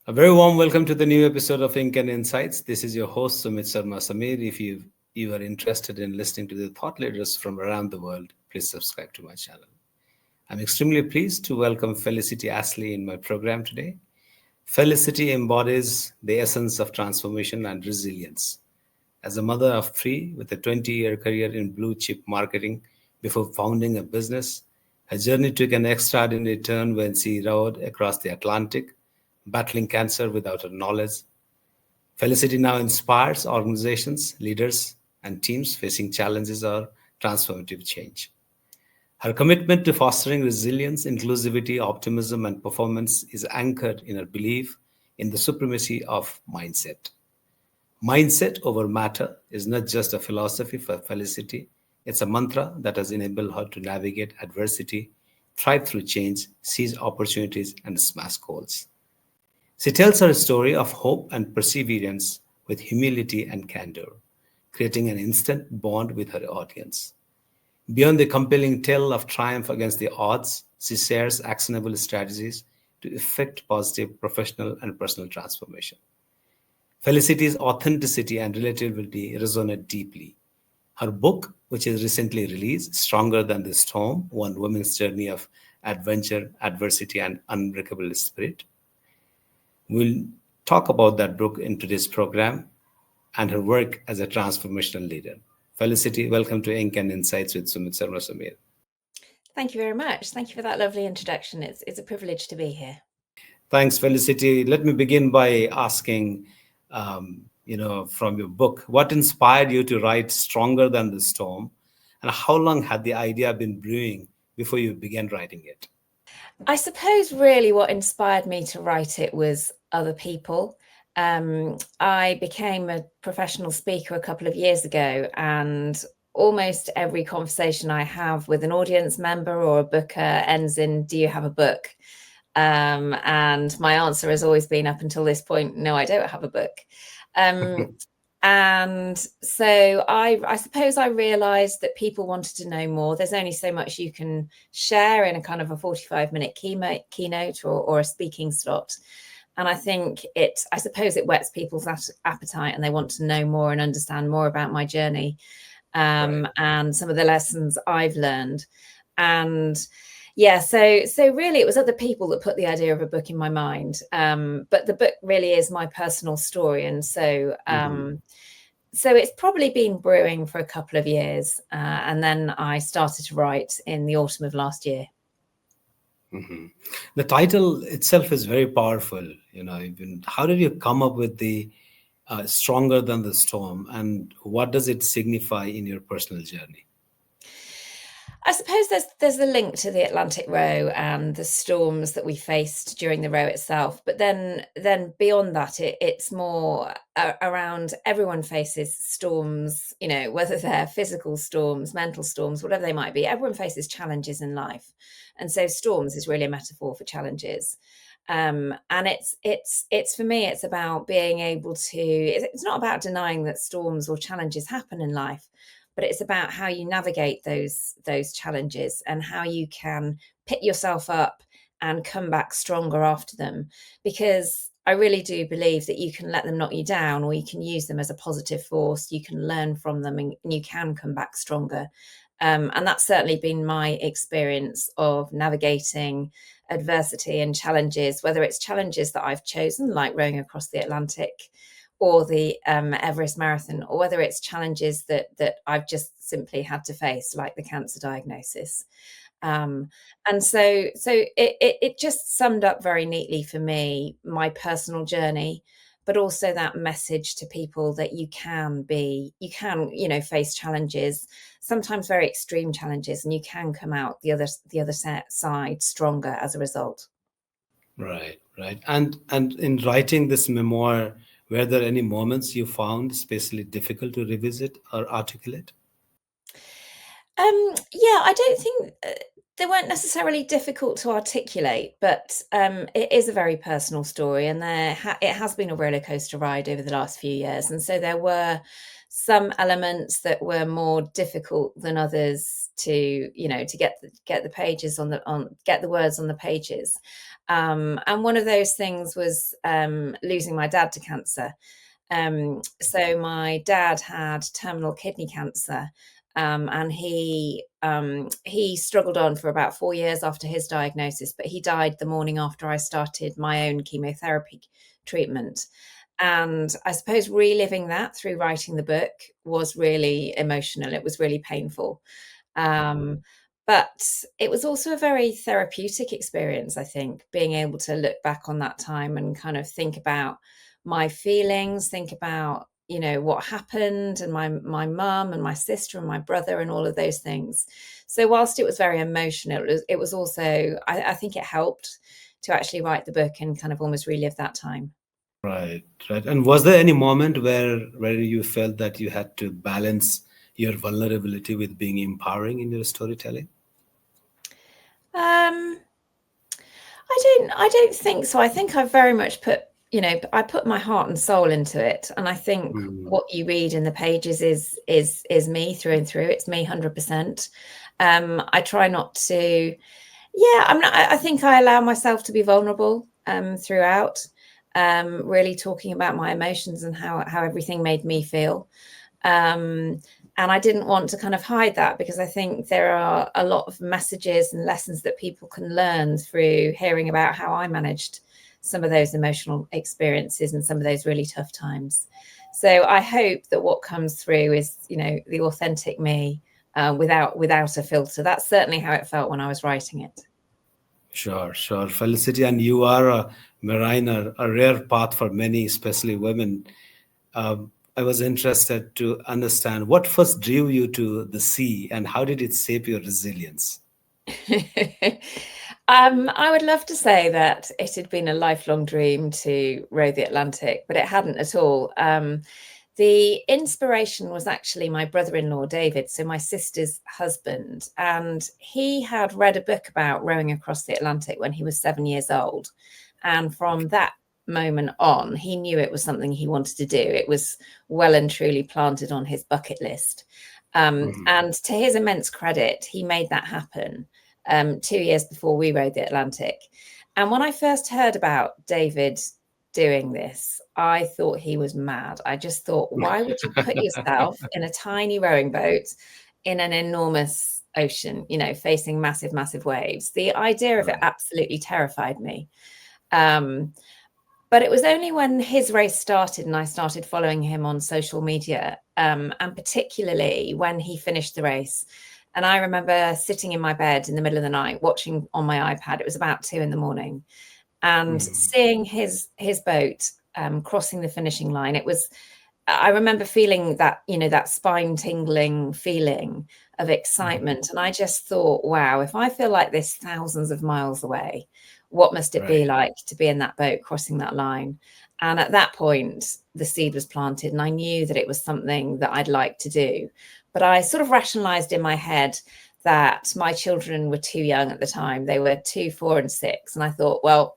A very warm welcome to the new episode of Ink and Insights. This is your host Sumit Sharma Samir. If you are interested in listening to the thought leaders from around the world, please subscribe to my channel. I'm extremely pleased to welcome Felicity Ashley in my program today. Felicity embodies the essence of transformation and resilience. As a mother of three with a 20-year career in blue chip marketing before founding a business, her journey took an extraordinary turn when she rowed across the Atlantic, battling cancer without her knowledge. Felicity now inspires organizations, leaders, and teams facing challenges or transformative change. Her commitment to fostering resilience, inclusivity, optimism, and performance is anchored in her belief in the supremacy of mindset. Mindset over matter is not just a philosophy for Felicity, it's a mantra that has enabled her to navigate adversity, thrive through change, seize opportunities, and smash goals. She tells her story of hope and perseverance with humility and candor, creating an instant bond with her audience. Beyond the compelling tale of triumph against the odds, she shares actionable strategies to effect positive professional and personal transformation. Felicity's authenticity and relatability resonate deeply. Her book, which is recently released, Stronger Than the Storm, One Woman's Journey of Adventure, Adversity, and Unbreakable Spirit, we'll talk about that book in today's program and her work as a transformational leader. Felicity, welcome to Ink and Insights with Sumit Sarma Samir. Thank you very much. Thank you for that lovely introduction. It's a privilege to be here. Thanks, Felicity. Let me begin by asking, from your book, what inspired you to write Stronger Than the Storm, and how long had the idea been brewing before you began writing it? I suppose really what inspired me to write it was other people. I became a professional speaker a couple of years ago, and almost every conversation I have with an audience member or a booker ends in, "Do you have a book?" And my answer has always been up until this point, "No, I don't have a book." Um, and so I suppose I realized that people wanted to know more. There's only so much you can share in a kind of a 45-minute keynote or a speaking slot. And I suppose it whets people's appetite, and they want to know more and understand more about my journey, Right. and some of the lessons I've learned. And yeah, so really it was other people that put the idea of a book in my mind. But the book really is my personal story. And Mhm. so it's probably been brewing for a couple of years. And then I started to write in the autumn of last year. Mhm. The title itself is very powerful. How did you come up with the Stronger Than the Storm, and what does it signify in your personal journey? I suppose there's the link to the Atlantic row and the storms that we faced during the row itself, but then beyond that, it's more around everyone faces storms, whether they're physical storms, mental storms, whatever they might be. Everyone faces challenges in life, and so storms is really a metaphor for challenges. And it's for me, it's about being able to. It's not about denying that storms or challenges happen in life, but it's about how you navigate those challenges and how you can pick yourself up and come back stronger after them. Because I really do believe that you can let them knock you down, or you can use them as a positive force. You can learn from them, and you can come back stronger. And that's certainly been my experience of navigating adversity and challenges, whether it's challenges that I've chosen, like rowing across the Atlantic or the Everest Marathon, or whether it's challenges that I've just simply had to face, like the cancer diagnosis. Um, and so it just summed up very neatly for me my personal journey, but also that message to people that you can face challenges, sometimes very extreme challenges, and you can come out the other side stronger as a result. Right, right. And in writing this memoir, were there any moments you found especially difficult to revisit or articulate? Yeah, I don't think they weren't necessarily difficult to articulate, but it is a very personal story, and it has been a roller coaster ride over the last few years, and so there were some elements that were more difficult than others to get the pages on get the words on the pages. And one of those things was losing my dad to cancer. So my dad had terminal kidney cancer, and he struggled on for about 4 years after his diagnosis, but he died the morning after I started my own chemotherapy treatment. And I suppose reliving that through writing the book was really emotional. It was really painful. Um, but it was also a very therapeutic experience, I think, being able to look back on that time and kind of think about my feelings, think about, what happened, and my mum and my sister and my brother and all of those things. So whilst it was very emotional, it was also, I think it helped to actually write the book and kind of almost relive that time. Right, right. And was there any moment where you felt that you had to balance your vulnerability with being empowering in your storytelling? Um, I don't think so. I think I've very much I put my heart and soul into it. And I think Mm, what you read in the pages is me through and through. It's me 100%. I try not to, yeah, I think I allow myself to be vulnerable throughout, really talking about my emotions and how everything made me feel. Um, and I didn't want to kind of hide that, because I think there are a lot of messages and lessons that people can learn through hearing about how I managed some of those emotional experiences and some of those really tough times. So I hope that what comes through is, the authentic me, without a filter. That's certainly how it felt when I was writing it. sure, sure. Felicity, and you are a mariner, a rare path for many, especially women. I was interested to understand what first drew you to the sea and how did it shape your resilience? I would love to say that it had been a lifelong dream to row the Atlantic, but it hadn't at all. The inspiration was actually my brother-in-law, David, so my sister's husband, and he had read a book about rowing across the Atlantic when he was 7 years old. And from that moment on, he knew it was something he wanted to do. It was well and truly planted on his bucket list. Mhm. And to his immense credit, he made that happen 2 years before we rode the Atlantic. And when I first heard about David doing this, I thought he was mad. I just thought, why would you put yourself in a tiny rowing boat in an enormous ocean, facing massive, massive waves? The idea of it Right. absolutely terrified me. Um, but it was only when his race started and I started following him on social media, and particularly when he finished the race. And I remember sitting in my bed in the middle of the night watching on my iPad. It was about 2 in the morning, and Mm, seeing his boat crossing the finishing line. I remember feeling that, that spine tingling feeling of mhm. excitement. And I just thought, wow, if I feel like this thousands of miles away, what must it be Right. like to be in that boat crossing that line? And at that point, the seed was planted, and I knew that it was something that I'd like to do. But I sort of rationalized in my head that my children were too young at the time. They were 2, 4, and 6. And I thought, well,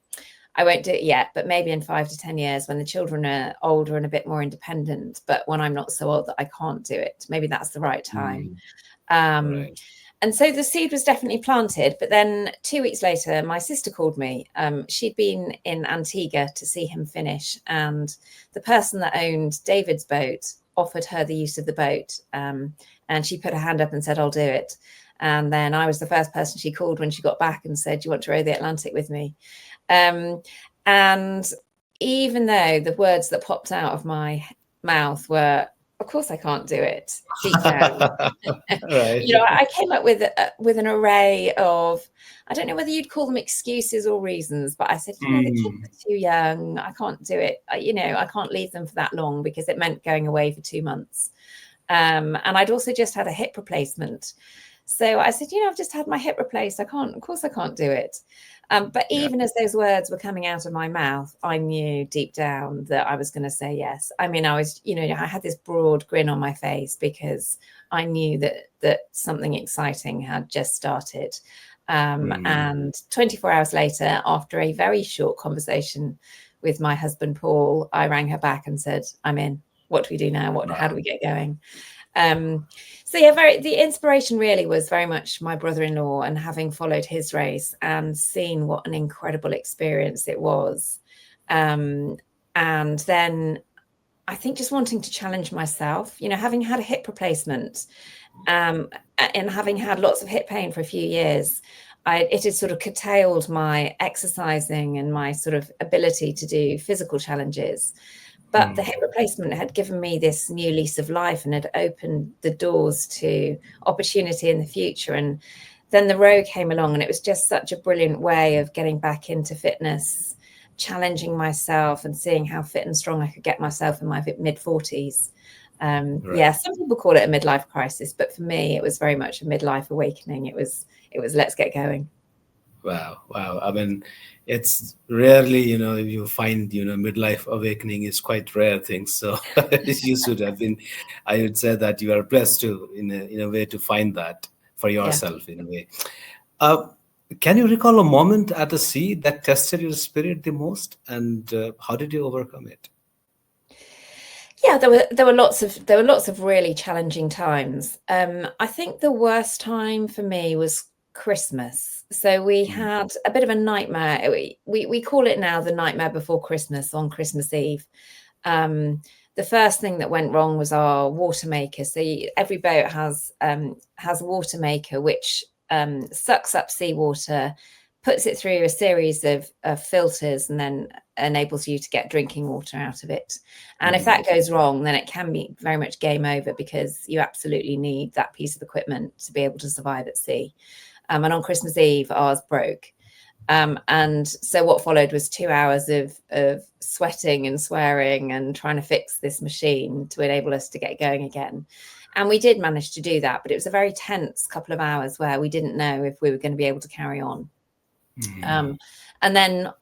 I won't do it yet, but maybe in 5 to 10 years when the children are older and a bit more independent, but when I'm not so old that I can't do it, maybe that's the right time. Mm, Um, right. and so the seed was definitely planted. But then 2 weeks later, my sister called me. She'd been in Antigua to see him finish, and the person that owned David's boat offered her the use of the boat. And she put her hand up and said, I'll do it. And then I was the first person she called when she got back and said, do you want to row the Atlantic with me? Um, and even though the words that popped out of my mouth were, of course I can't do it, deep down, Right. I came up with an array of, I don't know whether you'd call them excuses or reasons, but I said, the kids Mm, are too young. I can't do it. I can't leave them for that long, because it meant going away for 2 months. And I'd also just had a hip replacement. So I said, I've just had my hip replaced. Of course I can't do it. But yeah. even as those words were coming out of my mouth, I knew deep down that I was going to say yes. I mean, I had this broad grin on my face, because I knew that something exciting had just started. Mm, And 24 hours later, after a very short conversation with my husband, Paul, I rang her back and said, I'm in. What do we do now? How do we get going? So yeah, the inspiration really was very much my brother-in-law, and having followed his race and seen what an incredible experience it was. And then I think just wanting to challenge myself, having had a hip replacement, and having had lots of hip pain for a few years, it had sort of curtailed my exercising and my sort of ability to do physical challenges. But the hip replacement had given me this new lease of life and had opened the doors to opportunity in the future. And then the row came along, and it was just such a brilliant way of getting back into fitness, challenging myself and seeing how fit and strong I could get myself in my mid-40s. Yeah, some people call it a midlife crisis, but for me, it was very much a midlife awakening. It was let's get going. Wow. I mean, it's rarely, you find, midlife awakening is quite rare thing. So you should have been, I would say that you are blessed to, in a way, to find that for yourself in a way. Can you recall a moment at the sea that tested your spirit the most, and how did you overcome it? Yeah, there were lots of really challenging times. I think the worst time for me was Christmas. So we had a bit of a nightmare. We call it now the nightmare before Christmas, on Christmas Eve. The first thing that went wrong was our water maker. So every boat has a water maker which sucks up seawater, puts it through a series of filters, and then enables you to get drinking water out of it. And if that goes wrong, then it can be very much game over, because you absolutely need that piece of equipment to be able to survive at sea. And on Christmas Eve, ours broke. And so what followed was 2 hours of sweating and swearing and trying to fix this machine to enable us to get going again. And we did manage to do that, but it was a very tense couple of hours where we didn't know if we were going to be able to carry on. And then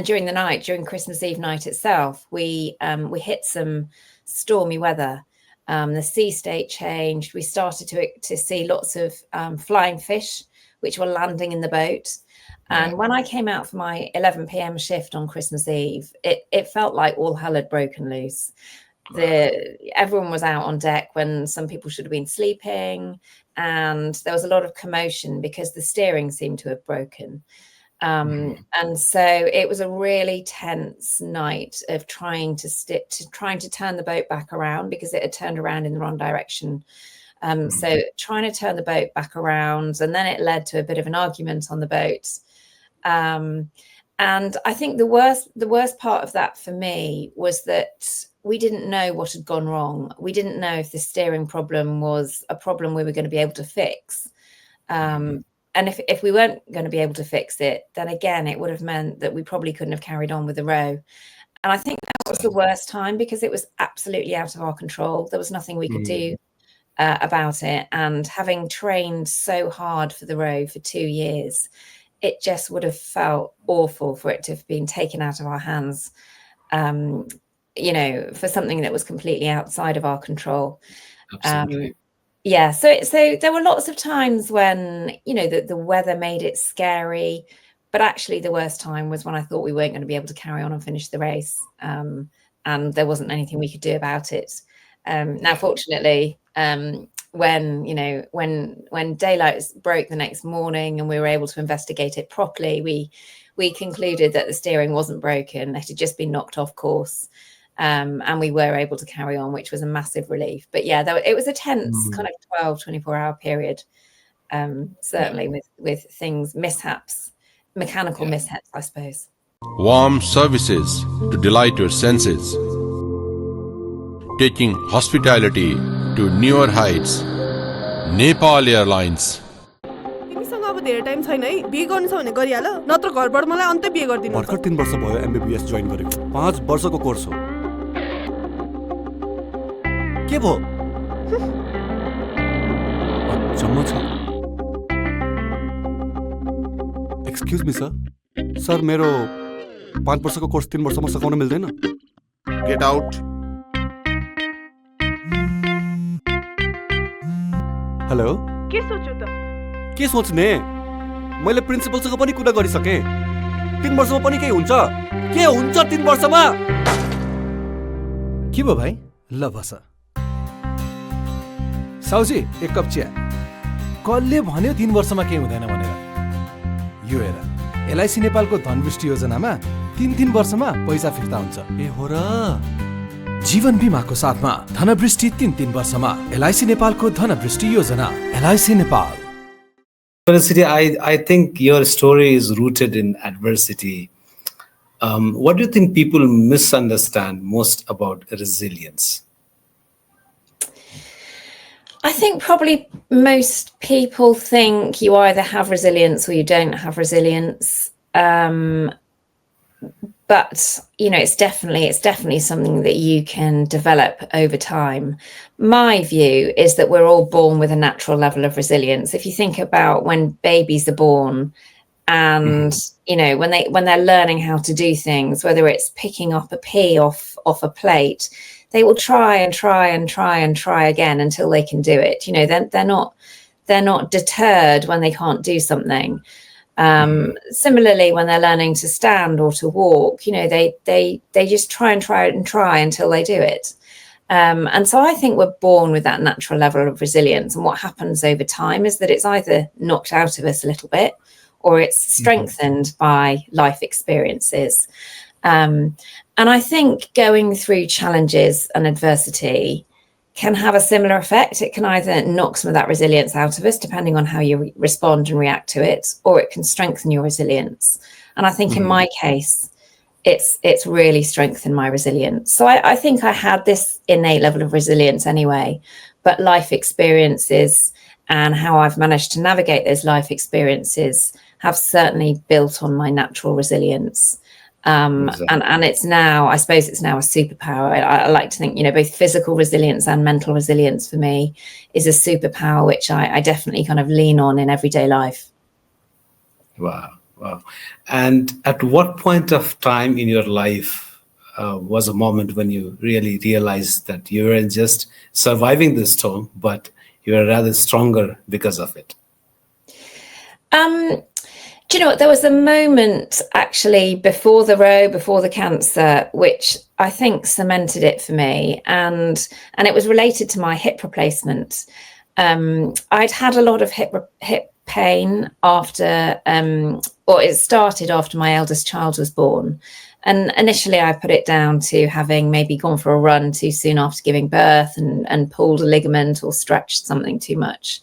during the night, during Christmas Eve night itself, we hit some stormy weather. The sea state changed. We started to see lots of flying fish, which were landing in the boat. And when I came out for my 11 p.m. shift on Christmas Eve, it felt like all hell had broken loose. Everyone was out on deck when some people should have been sleeping, and there was a lot of commotion because the steering seemed to have broken. And so it was a really tense night of trying to turn the boat back around, because it had turned around in the wrong direction. So trying to turn the boat back around, and then it led to a bit of an argument on the boat. And I think the worst part of that for me was that we didn't know what had gone wrong. We didn't know if the steering problem was a problem we were going to be able to fix. And if we weren't going to be able to fix it, then again, it would have meant that we probably couldn't have carried on with the row. And I think that was the worst time, because it was absolutely out of our control. There was nothing we could do about it. And having trained so hard for the row for 2 years, it just would have felt awful for it to have been taken out of our hands, for something that was completely outside of our control. Absolutely. Yeah, so there were lots of times when, the weather made it scary, but actually the worst time was when I thought we weren't going to be able to carry on and finish the race, and there wasn't anything we could do about it. Now, fortunately, when daylight broke the next morning and we were able to investigate it properly, we concluded that the steering wasn't broken; it had just been knocked off course. And we were able to carry on, which was a massive relief. But yeah, it was a tense kind of 24-hour period, certainly with mishaps, mechanical mishaps, I suppose. Warm services to delight your senses, taking hospitality to newer heights. Nepal Airlines. अब धेरै time छैन है, बिहे गर्नु छ भने गरिहाल, नत्र घरबाट मलाई अन्त्य बिहे गर्दिनु। भर्खर 3 वर्ष भयो एमबीबीएस जोइन गरेको, 5 वर्षको कोर्स हो। के भो? अचम्म छ। एक्सक्यूज मी सर मेरो 5 वर्षको कोर्स 3 वर्षमा सकाउन मिल्दैन? Get out. हेलो? के सोच्यो त? के सोच्ने? मैले प्रिन्सिपलसँग पनि कुरा गरिसके। 3 वर्षमा पनि के हुन्छ? के हुन्छ 3 वर्षमा? के भयो भाइ? ल बस। साउजी एक कप चिया कसले भन्यो 3 वर्षमा केही हुँदैन भनेर यो हेर एलआईसी नेपालको धनवृष्टि योजनामा 3 वर्षमा पैसा फिर्ता हुन्छ ए हो र जीवन बीमाको साथमा धनवृष्टि 3 वर्षमा एलआईसी नेपालको धनवृष्टि योजना LIC Nepal Felicity, I think your story is rooted in adversity. What do you think people misunderstand most about resilience? I think probably most people think you either have resilience or you don't have resilience. But it's definitely something that you can develop over time. My view is that we're all born with a natural level of resilience. If you think about when babies are born and when they're learning how to do things, whether it's picking up a pea off a plate, they will try again until they can do it. They're not deterred when they can't do something. Similarly, when they're learning to stand or to walk, they just try until they do it. And so I think we're born with that natural level of resilience. And what happens over time is that it's either knocked out of us a little bit or it's strengthened by life experiences. And I think going through challenges and adversity can have a similar effect. It can either knock some of that resilience out of us, depending on how you respond and react to it, or it can strengthen your resilience. And I think in my case, it's really strengthened my resilience. So I think I had this innate level of resilience anyway, but life experiences and how I've managed to navigate those life experiences have certainly built on my natural resilience. Exactly. And it's now, I suppose it's now a superpower. I like to think, both physical resilience and mental resilience for me is a superpower, which I definitely kind of lean on in everyday life. Wow. And at what point of time in your life was a moment when you really realized that you weren't just surviving the storm, but you were rather stronger because of it? Do you know what? There was a moment actually before the cancer, which I think cemented it for me, and it was related to my hip replacement. I'd had a lot of hip pain after, or it started after my eldest child was born, and initially I put it down to having maybe gone for a run too soon after giving birth and pulled a ligament or stretched something too much.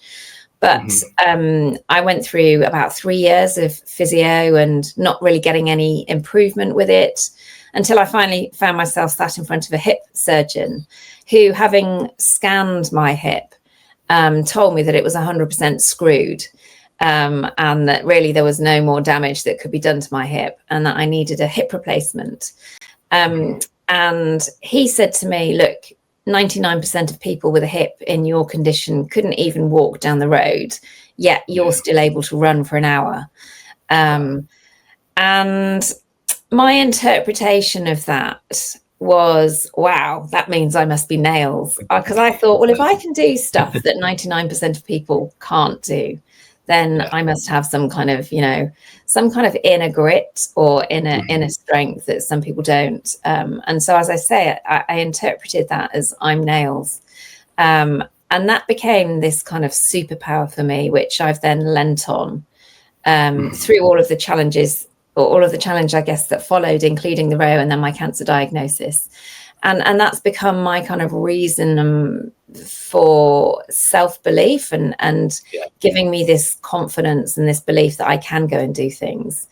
But I went through about 3 years of physio and not really getting any improvement with it until I finally found myself sat in front of a hip surgeon who, having scanned my hip, told me that it was 100% screwed and that really there was no more damage that could be done to my hip and that I needed a hip replacement. And he said to me, look, 99% of people with a hip in your condition couldn't even walk down the road, yet you're still able to run for an hour. And my interpretation of that was, wow, that means I must be nails. Because I thought, well, if I can do stuff that 99% of people can't do, then I must have some kind of inner grit or inner strength that some people don't. And so, as I say, I interpreted that as I'm nails. And that became this kind of superpower for me, which I've then lent on through all of the challenges, or all of the challenge, I guess, that followed, including the row and then my cancer diagnosis. And that's become my kind of reason for self-belief and giving me this confidence and this belief that I can go and do things,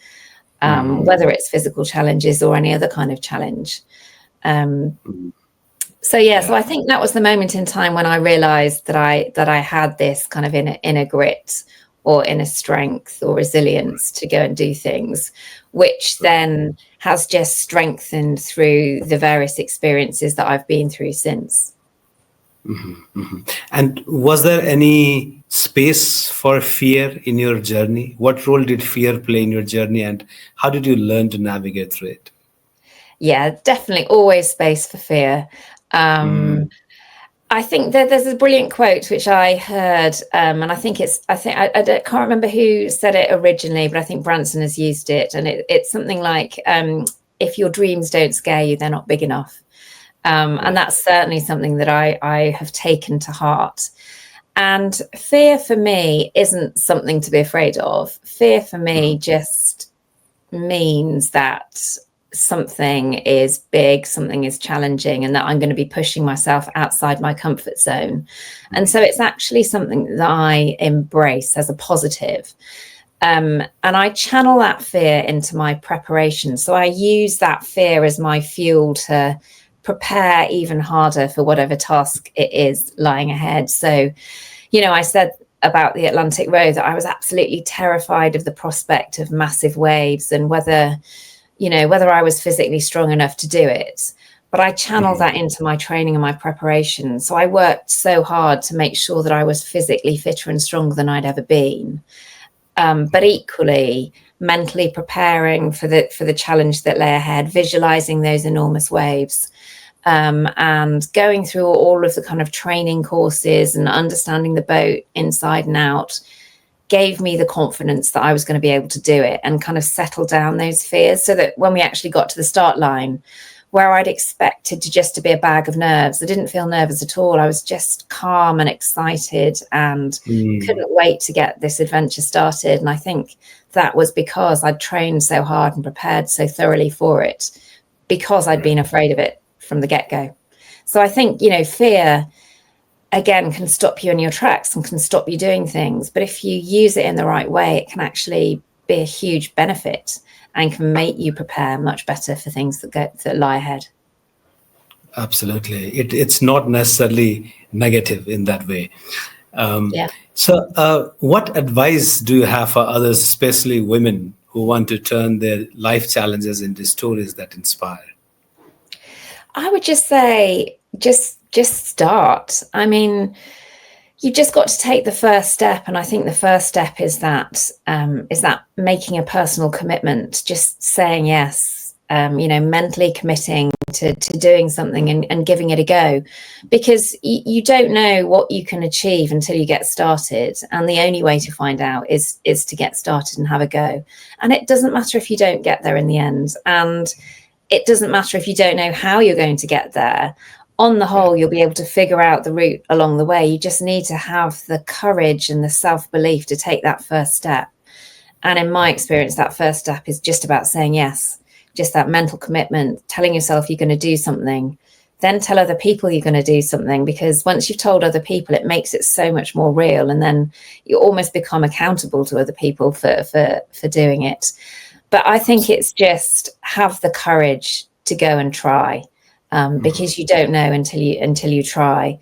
whether it's physical challenges or any other kind of challenge. So I think that was the moment in time when I realized that I had this kind of inner grit or inner strength or resilience to go and do things, which then has just strengthened through the various experiences that I've been through since. And was there any space for fear in your journey? What role did fear play in your journey, and how did you learn to navigate through it? Yeah, definitely always space for fear. I think that there's a brilliant quote which I heard, and I can't remember who said it originally, but I think Branson has used it, and it's something like, if your dreams don't scare you, they're not big enough. And that's certainly something that I have taken to heart. And fear for me isn't something to be afraid of. Fear for me just means that something is big, something is challenging, and that I'm going to be pushing myself outside my comfort zone. And so it's actually something that I embrace as a positive. And I channel that fear into my preparation. So I use that fear as my fuel to prepare even harder for whatever task it is lying ahead. So, you know, I said about the Atlantic Road that I was absolutely terrified of the prospect of massive waves and whether I was physically strong enough to do it. But I channeled that into my training and my preparation. So I worked so hard to make sure that I was physically fitter and stronger than I'd ever been. But equally, mentally preparing for the challenge that lay ahead, visualizing those enormous waves, and going through all of the kind of training courses and understanding the boat inside and out gave me the confidence that I was going to be able to do it and kind of settle down those fears, so that when we actually got to the start line, where I'd expected to be a bag of nerves, I didn't feel nervous at all. I was just calm and excited and couldn't wait to get this adventure started. And I think that was because I'd trained so hard and prepared so thoroughly for it, because I'd been afraid of it from the get-go. So I think, fear, again, can stop you in your tracks and can stop you doing things. But if you use it in the right way, it can actually be a huge benefit and can make you prepare much better for things that lie ahead. Absolutely. It's not necessarily negative in that way. So what advice do you have for others, especially women who want to turn their life challenges into stories that inspire? I would just say, just start. I mean, you've just got to take the first step. And I think the first step is that making a personal commitment, just saying yes, mentally committing to doing something and giving it a go, because you don't know what you can achieve until you get started. And the only way to find out is to get started and have a go. And it doesn't matter if you don't get there in the end. And it doesn't matter if you don't know how you're going to get there. On the whole, you'll be able to figure out the route along the way. You just need to have the courage and the self-belief to take that first step. And in my experience, that first step is just about saying yes, just that mental commitment, telling yourself you're going to do something, then tell other people you're going to do something, because once you've told other people, it makes it so much more real. And then you almost become accountable to other people for doing it. But I think it's just have the courage to go and try. Because you don't know until you try.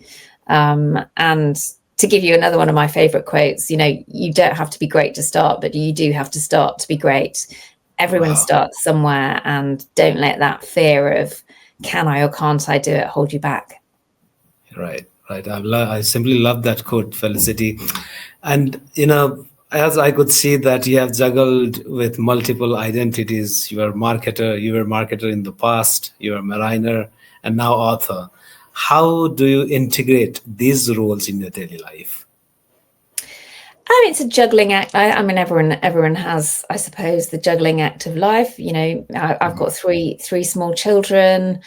And to give you another one of my favorite quotes, you don't have to be great to start, but you do have to start to be great. Everyone starts somewhere, and don't let that fear of can I or can't I do it hold you back. Right. I simply love that quote, Felicity. And, as I could see that you have juggled with multiple identities. You were marketer in the past, you were mariner, and now author. How do you integrate these roles in your daily life? It's a juggling act. I mean, everyone has, I suppose, the juggling act of life. I've got three small children,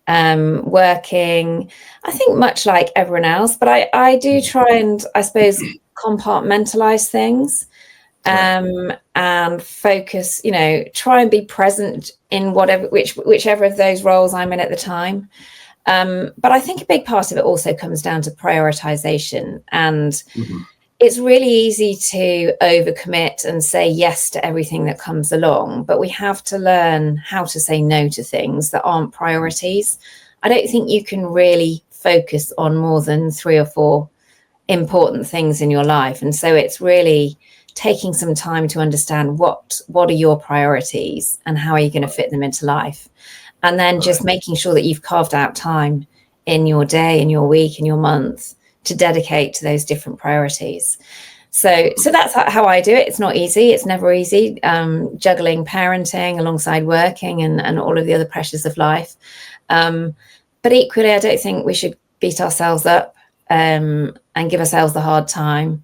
working, I think much like everyone else, but I do try and, I suppose, compartmentalize things, and focus, try and be present in whichever of those roles I'm in at the time. But I think a big part of it also comes down to prioritization. And it's really easy to overcommit and say yes to everything that comes along, but we have to learn how to say no to things that aren't priorities. I don't think you can really focus on more than 3 or 4 important things in your life. And so it's really taking some time to understand what are your priorities and how are you going to fit them into life. And then just making sure that you've carved out time in your day, in your week, in your month to dedicate to those different priorities. So that's how I do it. It's not easy. It's never easy, juggling parenting alongside working and all of the other pressures of life. But equally, I don't think we should beat ourselves up and give ourselves the hard time,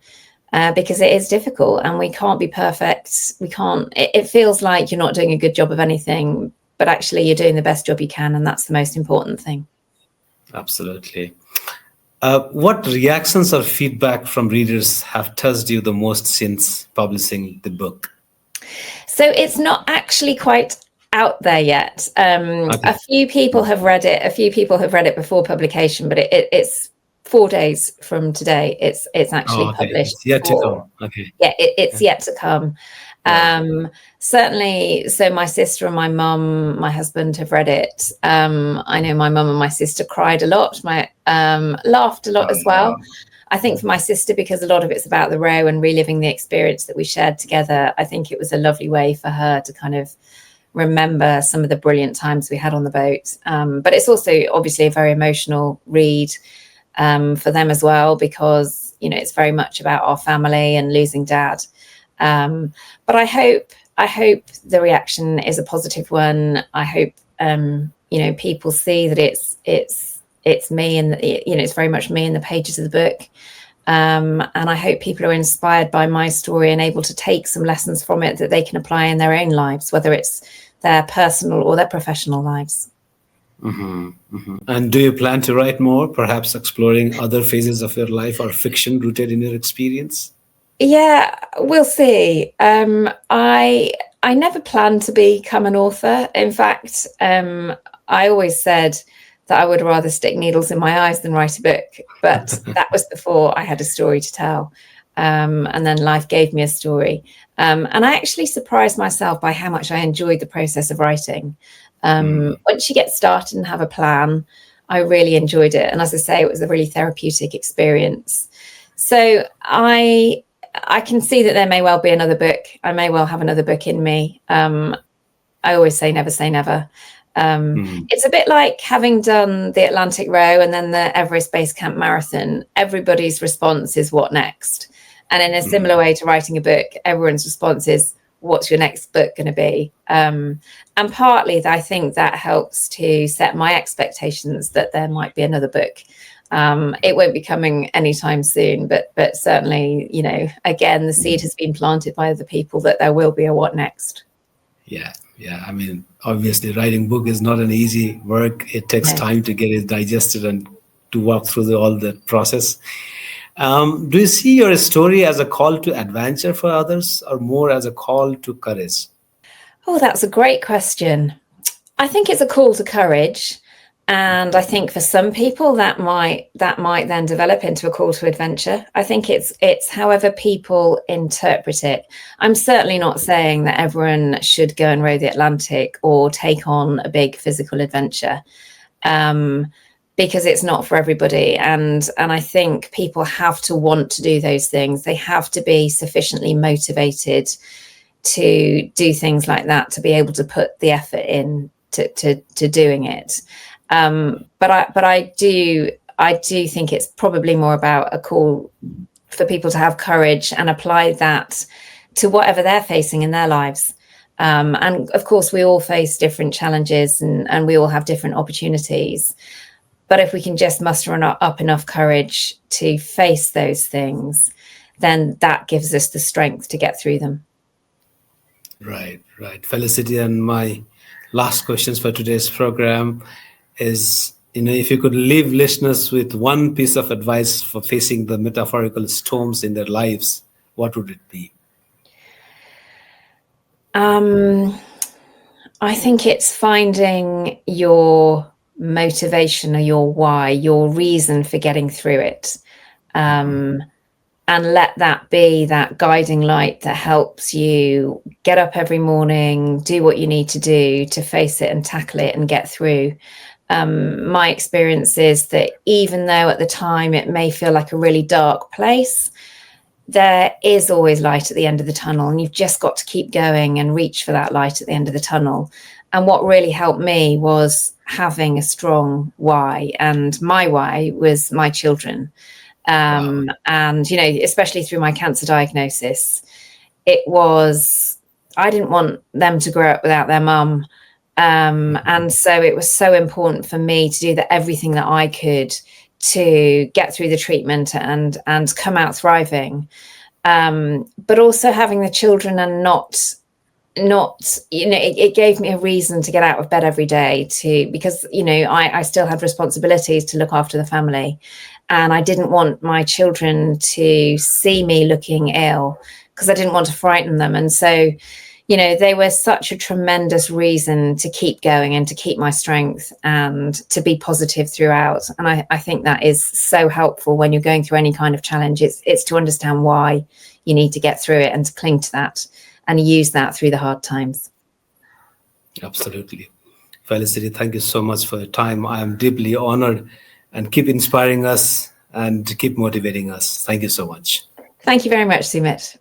because it is difficult and we can't be perfect. It feels like you're not doing a good job of anything, but actually you're doing the best job you can. And that's the most important thing. Absolutely. What reactions or feedback from readers have touched you the most since publishing the book? So it's not actually quite out there yet. Okay. A few people have read it. A few people have read it before publication, but it's 4 days from today. It's actually published. It's yet to come. Okay. Yeah, it's yet to come. Right. Certainly. So my sister and my mum, my husband have read it. I know my mum and my sister cried a lot. Laughed a lot as well. I think for my sister, because a lot of it's about the row and reliving the experience that we shared together, I think it was a lovely way for her to kind of remember some of the brilliant times we had on the boat. But it's also obviously a very emotional read for them as well, because, you know, it's very much about our family and losing Dad. But I hope the reaction is a positive one. I hope, you know, people see that it's me, and, you know, it's very much me in the pages of the book. And I hope people are inspired by my story and able to take some lessons from it that they can apply in their own lives, whether it's their personal or their professional lives. Mm-hmm, mm-hmm. And do you plan to write more, perhaps exploring other phases of your life or fiction rooted in your experience? Yeah, we'll see. I never planned to become an author. In fact, I always said that I would rather stick needles in my eyes than write a book. But that was before I had a story to tell. And then life gave me a story. And I actually surprised myself by how much I enjoyed the process of writing. Once you get started and have a plan, I really enjoyed it. And as I say, it was a really therapeutic experience. So I can see that there may well be another book. I may well have another book in me. I always say never. It's a bit like having done the Atlantic Row and then the Everest Base Camp Marathon. Everybody's response is what next? And in a similar way to writing a book, everyone's response is, what's your next book going to be? And partly I think that helps to set my expectations that there might be another book. It won't be coming anytime soon, but certainly, you know, again, the seed has been planted by other people that there will be a what next. Yeah. I mean, obviously, writing book is not an easy work. It takes time to get it digested and to walk through all the process. Do you see your story as a call to adventure for others, or more as a call to courage? Oh, that's a great question. I think it's a call to courage. And I think for some people that might then develop into a call to adventure. I think it's however people interpret it. I'm certainly not saying that everyone should go and row the Atlantic or take on a big physical adventure, because it's not for everybody. And I think people have to want to do those things. They have to be sufficiently motivated to do things like that, to be able to put the effort in to doing it. But I do think it's probably more about a call for people to have courage and apply that to whatever they're facing in their lives. And of course, we all face different challenges and we all have different opportunities. But if we can just muster up enough courage to face those things, then that gives us the strength to get through them. Right. Felicity, and my last questions for today's program is, you know, if you could leave listeners with one piece of advice for facing the metaphorical storms in their lives, what would it be? I think it's finding your motivation or your why, your reason for getting through it. And let that be that guiding light that helps you get up every morning, do what you need to do to face it and tackle it and get through. My experience is that even though at the time it may feel like a really dark place, there is always light at the end of the tunnel, and you've just got to keep going and reach for that light at the end of the tunnel. And what really helped me was having a strong why, and my why was my children. Wow. And, you know, especially through my cancer diagnosis, I didn't want them to grow up without their mum. And so it was so important for me to do everything that I could to get through the treatment and come out thriving. But also having the children and not not, it gave me a reason to get out of bed every day because, I still had responsibilities to look after the family, and I didn't want my children to see me looking ill because I didn't want to frighten them. And so, they were such a tremendous reason to keep going and to keep my strength and to be positive throughout. And I think that is so helpful when you're going through any kind of challenge. It's to understand why you need to get through it and to cling to that and use that through the hard times. Absolutely. Felicity, thank you so much for your time. I am deeply honored, and keep inspiring us and keep motivating us. Thank you so much. Thank you very much, Sumit.